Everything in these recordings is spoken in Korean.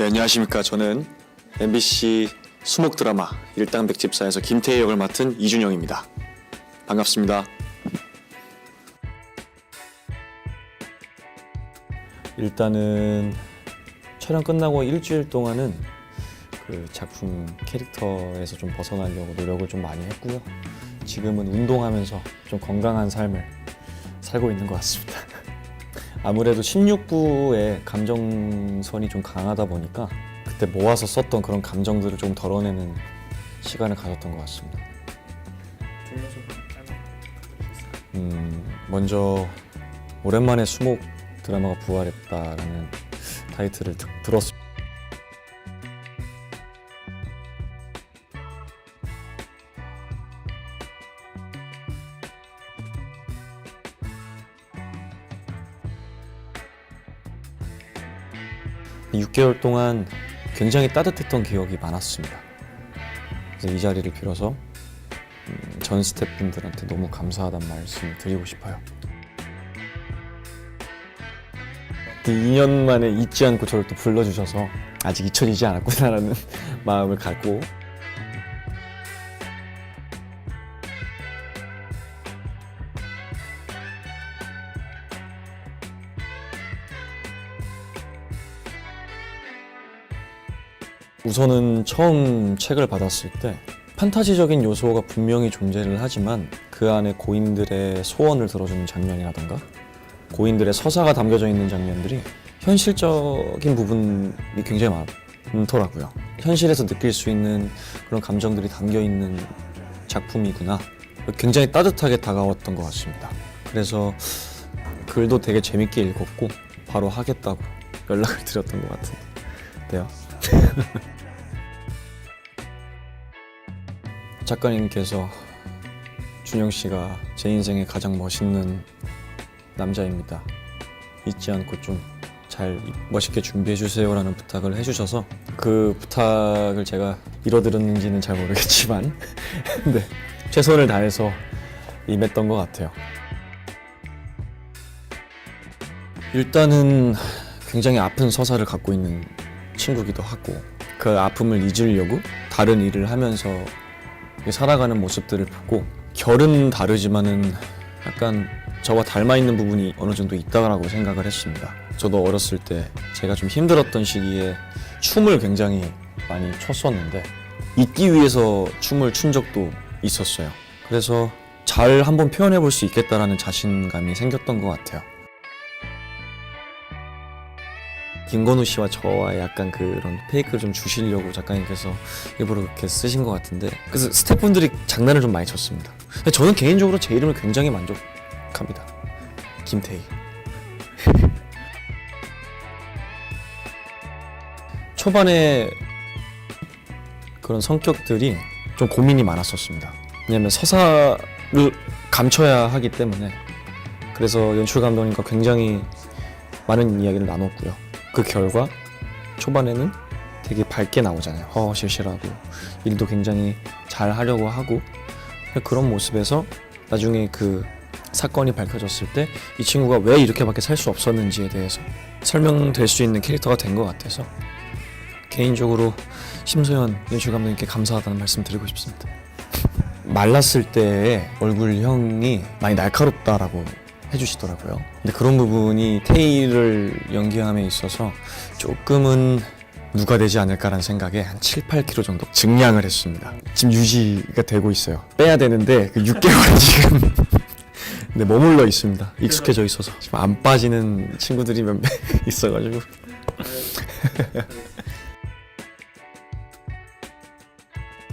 네, 안녕하십니까. 저는 MBC 수목 드라마 일당백집사에서 김태희 역을 맡은 이준영입니다. 반갑습니다. 일단은 촬영 끝나고 일주일 동안은 그 작품 캐릭터에서 좀 벗어나려고 노력을 좀 많이 했고요. 지금은 운동하면서 좀 건강한 삶을 살고 있는 것 같습니다. 아무래도 16부의 감정선이 좀 강하다 보니까 그때 모아서 썼던 그런 감정들을 좀 덜어내는 시간을 가졌던 것 같습니다. 먼저 오랜만에 수목 드라마가 부활했다라는 타이틀을 들었습니다. 이 6개월 동안 굉장히 따뜻했던 기억이 많았습니다. 그래서 이 자리를 빌어서 전 스태프분들한테 너무 감사하다는 말씀을 드리고 싶어요. 2년 만에 잊지 않고 저를 또 불러주셔서 아직 잊혀지지 않았구나라는 마음을 갖고 우선은 처음 책을 받았을 때 판타지적인 요소가 분명히 존재를 하지만 그 안에 고인들의 소원을 들어주는 장면이라던가 고인들의 서사가 담겨져 있는 장면들이 현실적인 부분이 굉장히 많더라고요. 현실에서 느낄 수 있는 그런 감정들이 담겨있는 작품이구나. 굉장히 따뜻하게 다가왔던 것 같습니다. 그래서 글도 되게 재밌게 읽었고 바로 하겠다고 연락을 드렸던 것 같은데요. 작가님께서 준영 씨가 제 인생의 가장 멋있는 남자입니다. 잊지 않고 좀 잘 멋있게 준비해 주세요라는 부탁을 해주셔서 그 부탁을 제가 이뤄들었는지는 잘 모르겠지만 네, 최선을 다해서 임했던 것 같아요. 일단은 굉장히 아픈 서사를 갖고 있는 친구기도 하고 그 아픔을 잊으려고 다른 일을 하면서 살아가는 모습들을 보고 결은 다르지만은 약간 저와 닮아있는 부분이 어느 정도 있다고 생각을 했습니다. 저도 어렸을 때 제가 좀 힘들었던 시기에 춤을 굉장히 많이 췄었는데 잊기 위해서 춤을 춘 적도 있었어요. 그래서 잘 한번 표현해 볼 수 있겠다라는 자신감이 생겼던 것 같아요. 김건우 씨와 저와 약간 그런 페이크를 좀 주시려고 작가님께서 일부러 그렇게 쓰신 것 같은데 그래서 스태프분들이 장난을 좀 많이 쳤습니다. 저는 개인적으로 제 이름을 굉장히 만족합니다. 김태희. 초반에 그런 성격들이 좀 고민이 많았었습니다. 왜냐면 서사를 감춰야 하기 때문에 그래서 연출 감독님과 굉장히 많은 이야기를 나눴고요. 그 결과 초반에는 되게 밝게 나오잖아요. 허허실실하고 일도 굉장히 잘 하려고 하고 그런 모습에서 나중에 그 사건이 밝혀졌을 때 이 친구가 왜 이렇게밖에 살 수 없었는지에 대해서 설명될 수 있는 캐릭터가 된 것 같아서 개인적으로 심소연 연출 감독님께 감사하다는 말씀 드리고 싶습니다. 말랐을 때의 얼굴형이 많이 날카롭다라고 해주시더라고요. 근데 그런 부분이 테이를 연기함에 있어서 조금은 누가 되지 않을까라는 생각에 한 7, 8kg 정도 증량을 했습니다. 지금 유지가 되고 있어요. 빼야 되는데 그 6개월은 지금 네, 머물러 있습니다. 익숙해져 있어서 지금 안 빠지는 친구들이 몇 명 있어가지고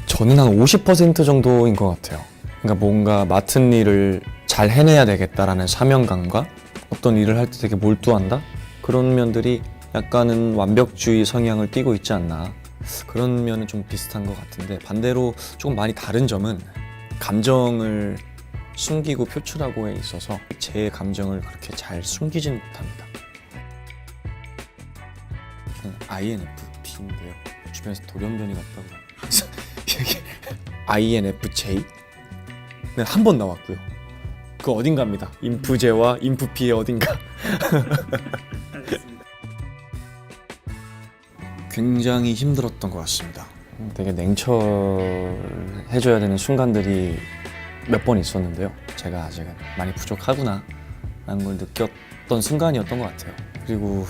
저는 한 50% 정도인 것 같아요. 그러니까 뭔가 맡은 일을 잘 해내야 되겠다라는 사명감과 어떤 일을 할 때 되게 몰두한다? 그런 면들이 약간은 완벽주의 성향을 띠고 있지 않나 그런 면은 좀 비슷한 것 같은데 반대로 조금 많이 다른 점은 감정을 숨기고 표출하고에 있어서 제 감정을 그렇게 잘 숨기진 못합니다. 저는 INFP인데요. 주변에서 돌연변이 같다고 INFJ? 네, 한 번 나왔고요. 그 어딘가입니다. 인프제와 인프피의 어딘가. 굉장히 힘들었던 것 같습니다. 되게 냉철해져야 되는 순간들이 몇 번 있었는데요. 제가 아직은 많이 부족하구나 라는 걸 느꼈던 순간이었던 것 같아요. 그리고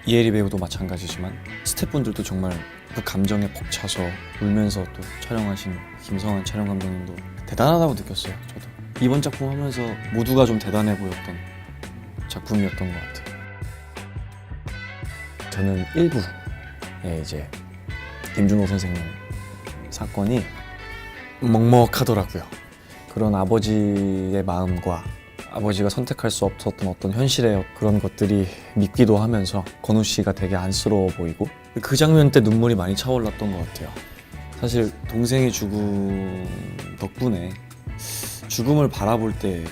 이혜리 배우도 마찬가지지만 스태프분들도 정말 그 감정에 벅차서 울면서 또 촬영하신 김성환 촬영 감독님도 대단하다고 느꼈어요. 저도 이번 작품 하면서 모두가 좀 대단해 보였던 작품이었던 것 같아요. 저는 1부에 이제 김준호 선생님 사건이 먹먹하더라고요. 그런 아버지의 마음과 아버지가 선택할 수 없었던 어떤 현실의 그런 것들이 믿기도 하면서 건우 씨가 되게 안쓰러워 보이고 그 장면 때 눈물이 많이 차올랐던 것 같아요. 사실 동생이 죽은 덕분에 죽음을 바라볼 때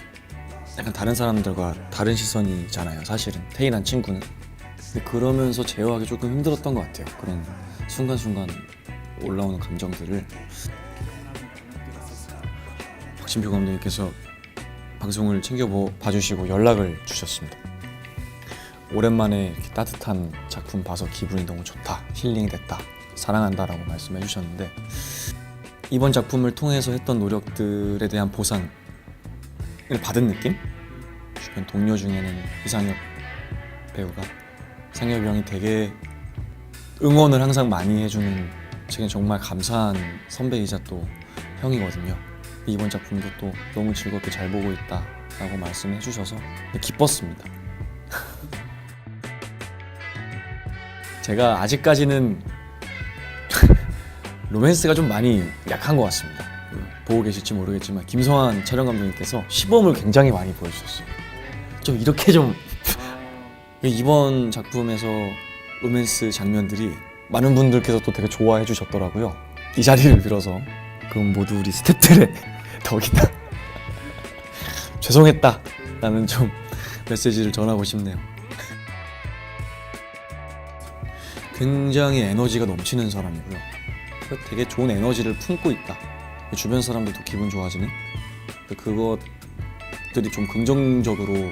약간 다른 사람들과 다른 시선이잖아요. 사실은 태인한 친구는. 근데 그러면서 제어하기 조금 힘들었던 것 같아요. 그런 순간순간 올라오는 감정들을. 박진표 감독님께서 방송을 챙겨 봐주시고 연락을 주셨습니다. 오랜만에 이렇게 따뜻한 작품 봐서 기분이 너무 좋다, 힐링됐다, 사랑한다라고 말씀해 주셨는데 이번 작품을 통해서 했던 노력들에 대한 보상을 받은 느낌? 주변 동료 중에는 이상엽 배우가 상엽이 형이 되게 응원을 항상 많이 해주는 제가 정말 감사한 선배이자 또 형이거든요. 이번 작품도 또 너무 즐겁게 잘 보고 있다라고 말씀해 주셔서 기뻤습니다. 제가 아직까지는 로맨스가 좀 많이 약한 것 같습니다. 보고 계실지 모르겠지만 김성환 촬영 감독님께서 시범을 굉장히 많이 보여주셨어요. 좀 이렇게 좀 이번 작품에서 로맨스 장면들이 많은 분들께서 또 되게 좋아해 주셨더라고요. 이 자리를 빌어서 그건 모두 우리 스태프들의 덕이다. 죄송했다 라는 좀 메시지를 전하고 싶네요. 굉장히 에너지가 넘치는 사람이고요. 되게 좋은 에너지를 품고 있다. 주변 사람들도 기분 좋아지는 그것들이 좀 긍정적으로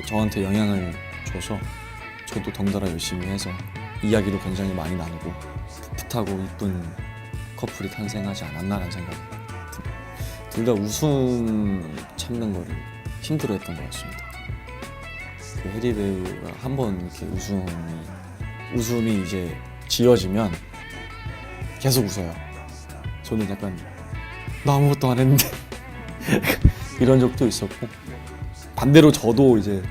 저한테 영향을 줘서 저도 덩달아 열심히 해서 이야기도 굉장히 많이 나누고 풋풋하고 이쁜 커플이 탄생하지 않았나라는 생각이 둘 다 웃음 참는 거를 힘들어했던 것 같습니다. 그 해리 배우가 한번 이렇게 웃음이 이제 지어지면 계속 웃어요. 저는 약간 나 아무것도 안 했는데 이런 적도 있었고 반대로 저도 이제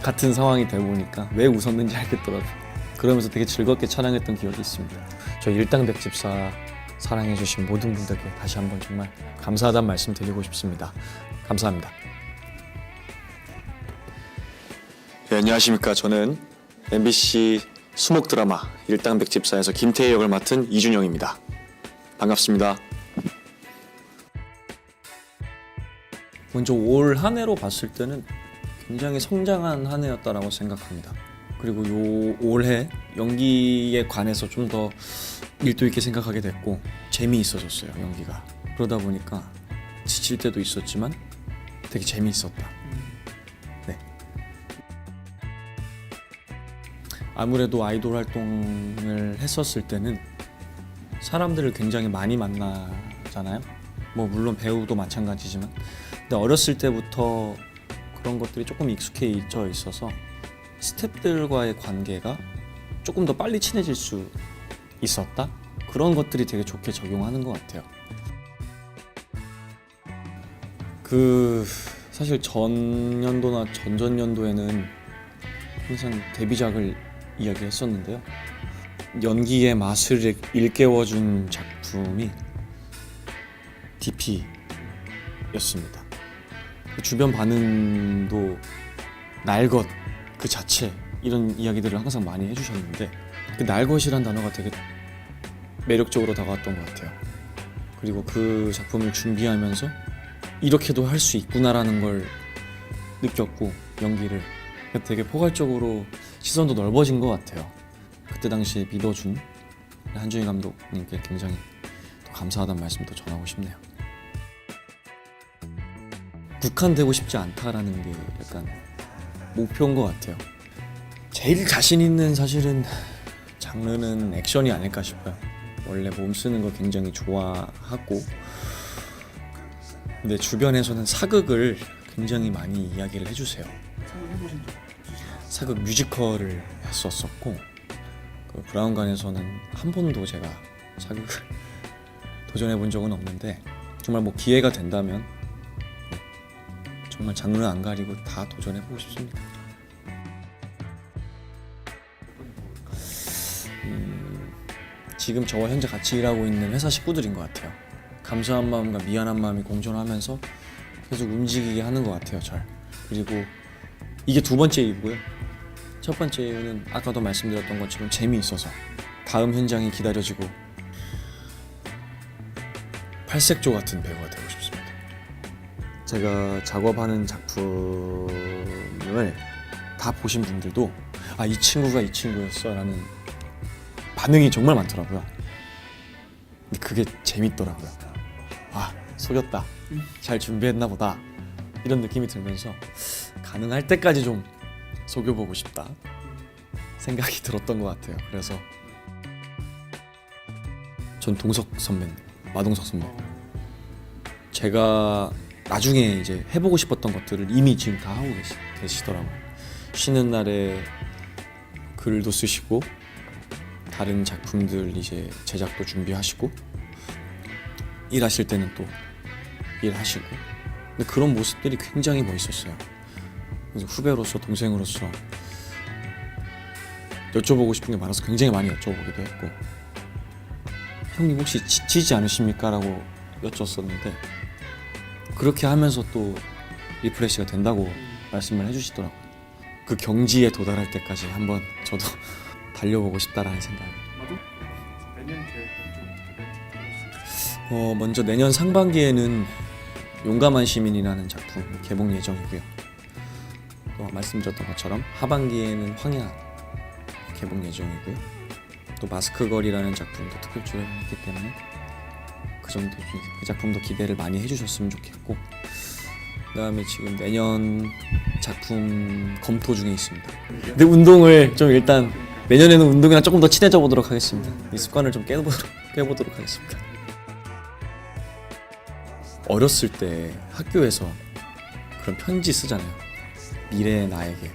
같은 상황이 되고 보니까 왜 웃었는지 알겠더라고요. 그러면서 되게 즐겁게 촬영했던 기억이 있습니다. 저희 일당백집사 사랑해주신 모든 분들께 다시 한번 정말 감사하다는 말씀 드리고 싶습니다. 감사합니다. 네, 안녕하십니까. 저는 MBC 수목 드라마 일당백집사에서 김태희 역을 맡은 이준영입니다. 반갑습니다. 먼저 올 한 해로 봤을 때는 굉장히 성장한 한 해였다라고 생각합니다. 그리고 올해 연기에 관해서 좀 더 밀도 있게 생각하게 됐고 재미있어졌어요. 연기가. 그러다 보니까 지칠 때도 있었지만 되게 재미있었다. 네. 아무래도 아이돌 활동을 했었을 때는 사람들을 굉장히 많이 만나잖아요. 뭐 물론 배우도 마찬가지지만 근데 어렸을 때부터 그런 것들이 조금 익숙해져 있어서 스태프들과의 관계가 조금 더 빨리 친해질 수 있었다? 그런 것들이 되게 좋게 적용하는 것 같아요. 사실 전년도나 전전년도에는 항상 데뷔작을 이야기했었는데요. 연기의 맛을 일깨워준 작품이 DP였습니다. 주변 반응도 날것 그 자체 이런 이야기들을 항상 많이 해주셨는데 그 날것이란 단어가 되게 매력적으로 다가왔던 것 같아요. 그리고 그 작품을 준비하면서 이렇게도 할 수 있구나라는 걸 느꼈고 연기를 되게 포괄적으로 시선도 넓어진 것 같아요. 그때 당시에 믿어준 한준희 감독님께 굉장히 또 감사하다는 말씀도 전하고 싶네요. 국한되고 싶지 않다라는 게 약간 목표인 것 같아요. 제일 자신 있는 사실은 장르는 액션이 아닐까 싶어요. 원래 몸 쓰는 거 굉장히 좋아하고, 근데 주변에서는 사극을 굉장히 많이 이야기를 해주세요. 사극 뮤지컬을 했었었고, 그 브라운관에서는 한 번도 제가 사극을 도전해 본 적은 없는데, 정말 뭐 기회가 된다면 정말 장르 안 가리고 다 도전해 보고 싶습니다. 지금 저와 현재 같이 일하고 있는 회사 식구들인 것 같아요. 감사한 마음과 미안한 마음이 공존하면서 계속 움직이게 하는 것 같아요, 절. 그리고 이게 두 번째 이유고요. 첫 번째 이유는 아까도 말씀드렸던 것처럼 재미있어서 다음 현장이 기다려지고 팔색조 같은 배우가 되고 싶습니다. 제가 작업하는 작품을 다 보신 분들도 아, 이 친구가 이 친구였어 라는 반응이 정말 많더라고요. 근데 그게 재밌더라고요. 아, 속였다. 잘 준비했나 보다. 이런 느낌이 들면서 가능할 때까지 좀 속여보고 싶다 생각이 들었던 것 같아요. 그래서 전 동석 선배님, 마동석 선배, 제가 나중에 이제 해보고 싶었던 것들을 이미 지금 다 하고 계시더라고요. 쉬는 날에 글도 쓰시고 다른 작품들 이제 제작도 준비하시고 일하실 때는 또 일하시고, 근데 그런 모습들이 굉장히 멋있었어요. 그래서 후배로서 동생으로서 여쭤보고 싶은 게 많아서 굉장히 많이 여쭤보기도 했고, 형님 혹시 지치지 않으십니까? 라고 여쭸었는데 그렇게 하면서 또 리프레시가 된다고 말씀을 해주시더라고요. 그 경지에 도달할 때까지 한번 저도 달려보고 싶다라는 생각을. 내년 계획 먼저 내년 상반기에는 용감한 시민이라는 작품 개봉 예정이고요. 또 말씀드렸던 것처럼 하반기에는 황야 개봉 예정이고요. 또 마스크걸이라는 작품도 특별 출연했기 때문에 그 작품도 기대를 많이 해주셨으면 좋겠고, 그다음에 지금 내년 작품 검토 중에 있습니다. 근데 운동을 좀 일단 내년에는 운동이랑 조금 더 친해져 보도록 하겠습니다. 이 습관을 좀 깨보도록 하겠습니다. 어렸을 때 학교에서 그런 편지 쓰잖아요. 미래의 나에게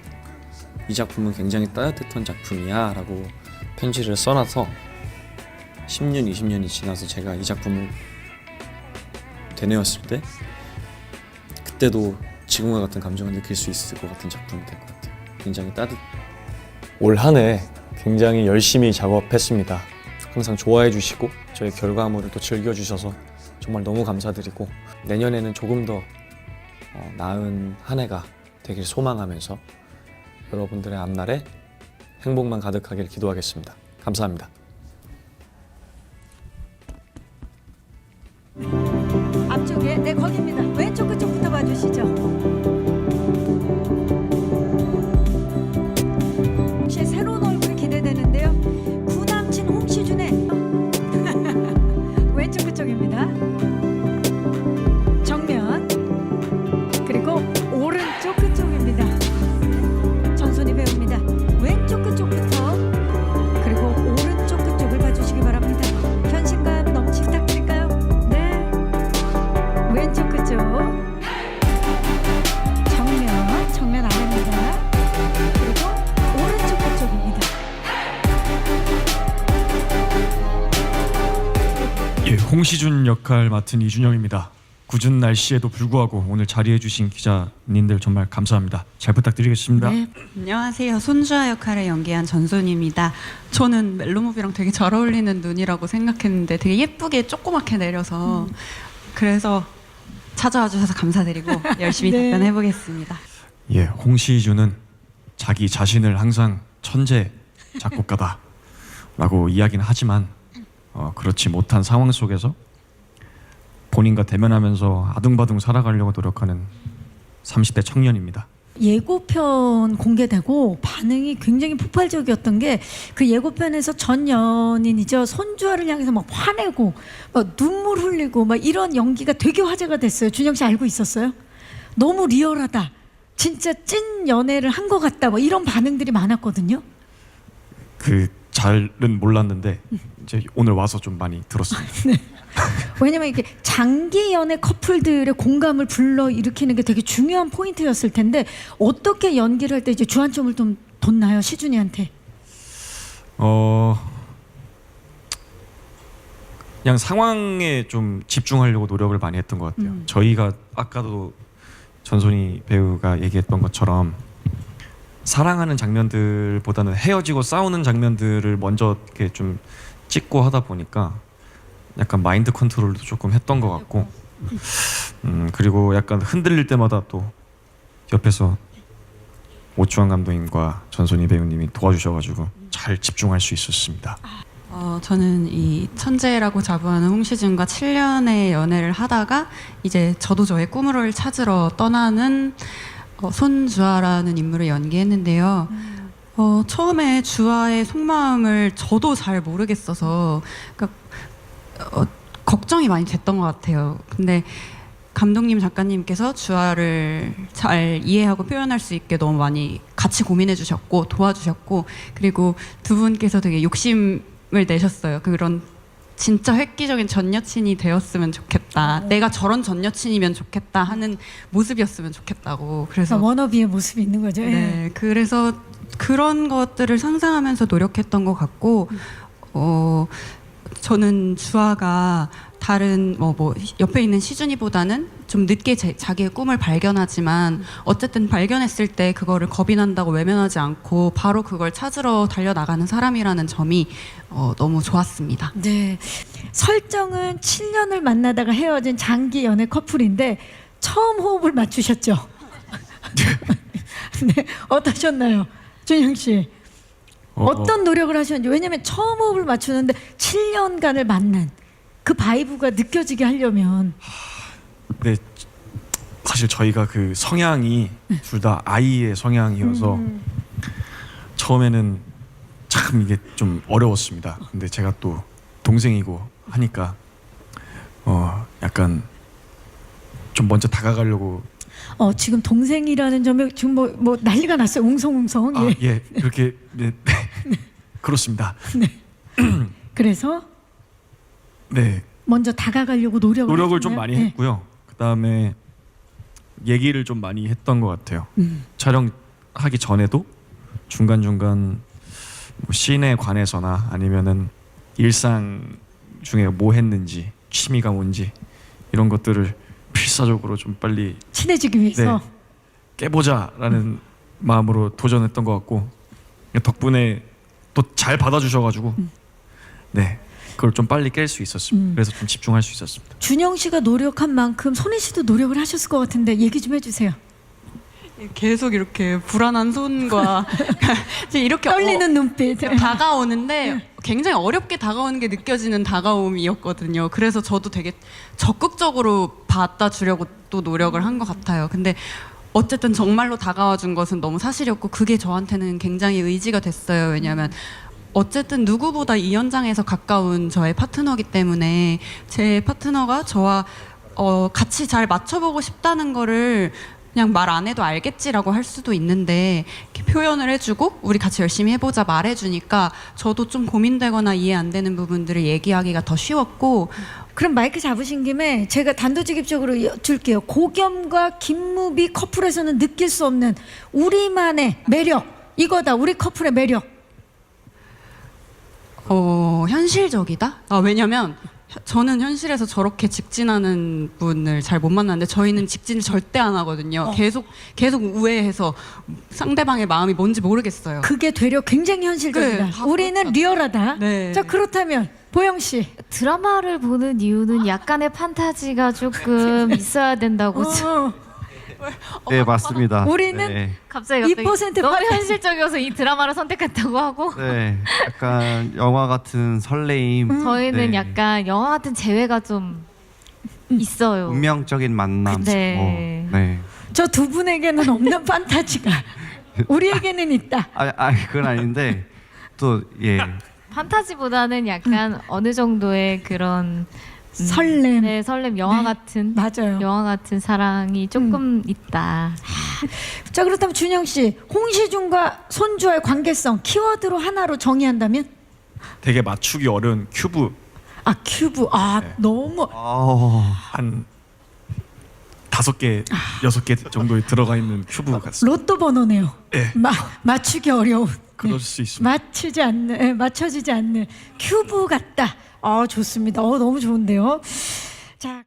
이 작품은 굉장히 따뜻했던 작품이야 라고 편지를 써놔서 10년, 20년이 지나서 제가 이 작품을 되뇌었을 때 그때도 지금과 같은 감정을 느낄 수 있을 것 같은 작품이 될 것 같아요. 굉장히 올 한 해 굉장히 열심히 작업했습니다. 항상 좋아해 주시고 저희 결과물을 또 즐겨주셔서 정말 너무 감사드리고, 내년에는 조금 더 나은 한 해가 되길 소망하면서 여러분들의 앞날에 행복만 가득하길 기도하겠습니다. 감사합니다. 앞쪽에, 네, 거기입니다. 왼쪽 그쪽부터 봐주시죠. 혹시 새로운 얼굴이 기대되는데요. 구남친 홍시준의 왼쪽 그쪽입니다. 정면, 그리고 오른쪽 그쪽입니다. 전순희 배우입니다. 왼쪽 그쪽부터, 그리고 오른쪽 그쪽을 봐주시기 바랍니다. 현실감 넘치게 부탁드릴까요? 네. 왼쪽 그쪽, 정면 아래입니다. 그리고 오른쪽 그쪽입니다. 예, 홍시준 역할 맡은 이준영입니다. 궂은 날씨에도 불구하고 오늘 자리해주신 기자님들 정말 감사합니다. 잘 부탁드리겠습니다. 네, 안녕하세요. 손주아 역할을 연기한 전순입니다. 저는 멜로무비랑 되게 잘 어울리는 눈이라고 생각했는데 되게 예쁘게 조그맣게 내려서 그래서 찾아와 주셔서 감사드리고 열심히 네. 답변해보겠습니다. 예, 홍시준은 자기 자신을 항상 천재 작곡가다라고 이야기는 하지만 그렇지 못한 상황 속에서 본인과 대면하면서 아둥바둥 살아가려고 노력하는 30대 청년입니다. 예고편 공개되고 반응이 굉장히 폭발적이었던 게, 그 예고편에서 전 연인이죠, 손주아를 향해서 막 화내고 막 눈물 흘리고 막 이런 연기가 되게 화제가 됐어요. 준영 씨 알고 있었어요? 너무 리얼하다, 진짜 찐 연애를 한 것 같다, 뭐 이런 반응들이 많았거든요. 그 잘은 몰랐는데 이제 오늘 와서 좀 많이 들었습니다. 왜냐면 이게 장기 연애 커플들의 공감을 불러 일으키는 게 되게 중요한 포인트였을 텐데 어떻게 연기를 할 때 이제 주안점을 좀 뒀나요, 시준이한테? 그냥 상황에 좀 집중하려고 노력을 많이 했던 것 같아요. 저희가 아까도 전소니 배우가 얘기했던 것처럼 사랑하는 장면들보다는 헤어지고 싸우는 장면들을 먼저 이렇게 좀 찍고 하다 보니까 약간 마인드 컨트롤도 조금 했던 것 같고, 그리고 약간 흔들릴 때마다 또 옆에서 오주환 감독님과 전소니 배우님이 도와주셔가지고 잘 집중할 수 있었습니다. 저는 이 천재라고 자부하는 홍시준과 7년의 연애를 하다가 이제 저도 저의 꿈을 찾으러 떠나는 손주아라는 인물을 연기했는데요. 처음에 주아의 속마음을 저도 잘 모르겠어서 그러니까, 걱정이 많이 됐던 것 같아요. 근데 감독님, 작가님께서 주아를 잘 이해하고 표현할 수 있게 너무 많이 같이 고민해 주셨고 도와주셨고, 그리고 두 분께서 되게 욕심을 내셨어요. 그런 진짜 획기적인 전 여친이 되었으면 좋겠다. 내가 저런 전 여친이면 좋겠다 하는 모습이었으면 좋겠다고. 그래서 워너비의 모습이 있는 거죠. 예. 네, 그래서 그런 것들을 상상하면서 노력했던 것 같고, 저는 주아가 다른 뭐 옆에 있는 시준이보다는 좀 늦게 자기의 꿈을 발견하지만 어쨌든 발견했을 때 그거를 겁이 난다고 외면하지 않고 바로 그걸 찾으러 달려나가는 사람이라는 점이 너무 좋았습니다. 네. 설정은 7년을 만나다가 헤어진 장기 연애 커플인데 처음 호흡을 맞추셨죠? 네. 어떠셨나요? 준영 씨. 어떤 노력을 하셨는지. 왜냐면 처음 호흡을 맞추는데 7년간을 만난 그 바이브가 느껴지게 하려면. 네, 사실 저희가 그 성향이 둘 다 아이의 성향이어서 처음에는 참 이게 좀 어려웠습니다. 근데 제가 또 동생이고 하니까 약간 좀 먼저 다가가려고. 지금 동생이라는 점에 지금 뭐 난리가 났어요. 웅성웅성. 예. 예, 그렇게 네, 그렇습니다. 그래서 네, 먼저 다가가려고 노력을 좀 하셨나요? 많이 네. 했고요. 그 다음에 얘기를 좀 많이 했던 것 같아요. 촬영하기 전에도 중간중간 뭐 씬에 관해서나 아니면은 일상 중에 뭐 했는지, 취미가 뭔지 이런 것들을 필사적으로 좀 빨리 친해지기 위해서. 깨보자라는 마음으로 도전했던 것 같고, 덕분에 또 잘 받아주셔가지고 네, 그걸 좀 빨리 깰 수 있었습니다. 그래서 좀 집중할 수 있었습니다. 준영 씨가 노력한 만큼 손희 씨도 노력을 하셨을 것 같은데 얘기 좀 해주세요. 계속 이렇게 불안한 손과 이렇게 떨리는 눈빛. 다가오는데 굉장히 어렵게 다가오는 게 느껴지는 다가옴이었거든요. 그래서 저도 되게 적극적으로 받아 주려고 또 노력을 한 것 같아요. 근데 어쨌든 정말로 다가와 준 것은 너무 사실이었고 그게 저한테는 굉장히 의지가 됐어요. 왜냐하면 어쨌든 누구보다 이 현장에서 가까운 저의 파트너이기 때문에 제 파트너가 저와 같이 잘 맞춰보고 싶다는 거를 그냥 말 안 해도 알겠지라고 할 수도 있는데 이렇게 표현을 해주고 우리 같이 열심히 해보자 말해주니까 저도 좀 고민되거나 이해 안 되는 부분들을 얘기하기가 더 쉬웠고. 그럼 마이크 잡으신 김에 제가 단도직입적으로 여쭐게요. 고겸과 김무비 커플에서는 느낄 수 없는 우리만의 매력, 이거다. 우리 커플의 매력. 현실적이다? 왜냐면 저는 현실에서 저렇게 직진하는 분을 잘 못 만났는데 저희는 직진을 절대 안 하거든요. 계속 우회해서 상대방의 마음이 뭔지 모르겠어요. 그게 되려 굉장히 현실적이다. 네, 다 우리는 그렇죠. 리얼하다. 네. 자, 그렇다면 보영 씨. 드라마를 보는 이유는 약간의 판타지가 조금 있어야 된다고. 네, 맞습니다. 우리는 네, 갑자기 2% 너무 판타지. 현실적이어서 이 드라마를 선택했다고 하고. 네, 약간 영화 같은 설레임. 저희는 네. 약간 영화 같은 재회가 좀 있어요. 운명적인 만남. 네. 네. 저 두 분에게는 없는 판타지가 우리에게는 있다. 그건 아닌데 또 예. 판타지보다는 약간 어느 정도의 그런 설렘. 네, 설렘 영화 네. 같은 맞아요. 영화 같은 사랑이 조금 있다. 자, 그렇다면 준영 씨, 홍시준과 손주와의 관계성 키워드로 하나로 정의한다면? 되게 맞추기 어려운 큐브 아 큐브. 아 네. 너무 한 5개, 6개 정도에 들어가 있는 큐브 같습니다. 로또 번호네요. 네. 맞추기 어려운. 그럴 수 있습니다. 맞추지 않는, 맞춰지지 않는 큐브 같다. 좋습니다. 너무 좋은데요. 자.